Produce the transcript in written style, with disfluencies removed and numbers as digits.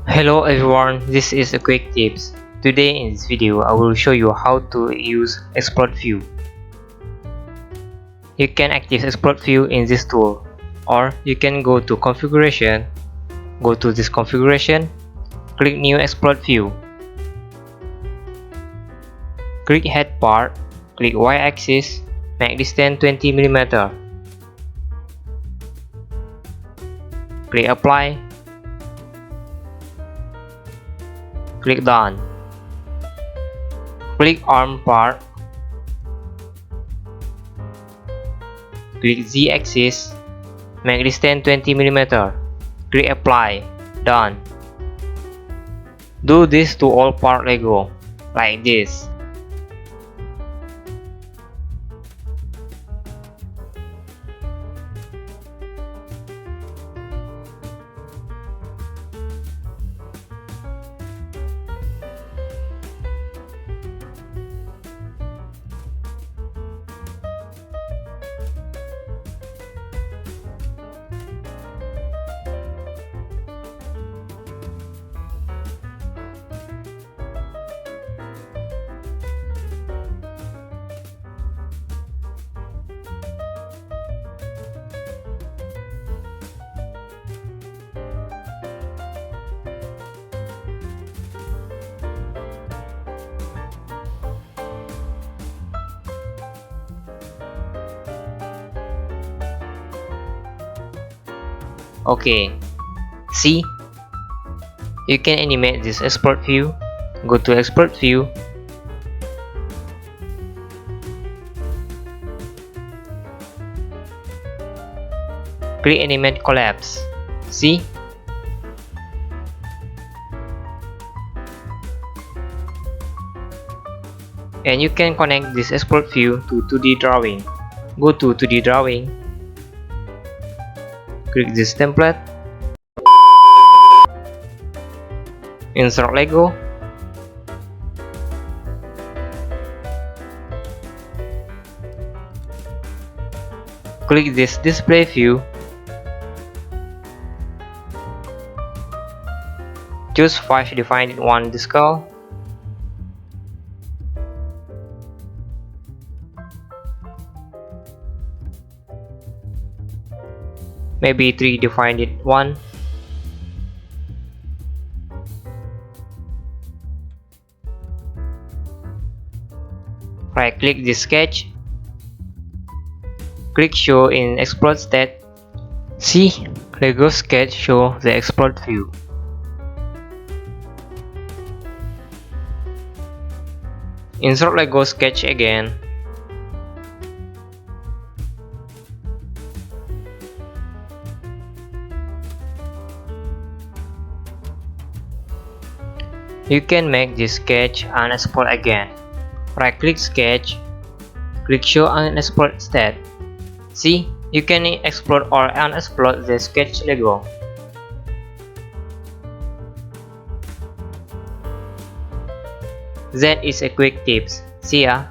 Hello everyone, this is a quick tips. Today in this video I will show you how to use Explode View. You can activate Explode View in this tool, or you can go to configuration, go to this configuration, click new Explode View. Click head part, click y-axis, make distance 20 mm. Click apply. Click done. Click arm part. Click z-axis, make distance 20 mm. Click apply. Done. Do this to all part Lego, like this. Okay, see? You can animate this export view. Go to export view. Click animate collapse. See? And you can connect this export view to 2D drawing. Go to 2D drawing. Click this template. Insert Lego. Click this display view. Choose 5 defined one skull. Maybe 3 defined one. Right click this sketch. Click show in explode state. See, Lego sketch show the explode view. Insert Lego sketch again. You can make this sketch and export again. Right click sketch, click show and export state. See, you can export or unexplode the sketch Lego. That is a quick tips. See ya.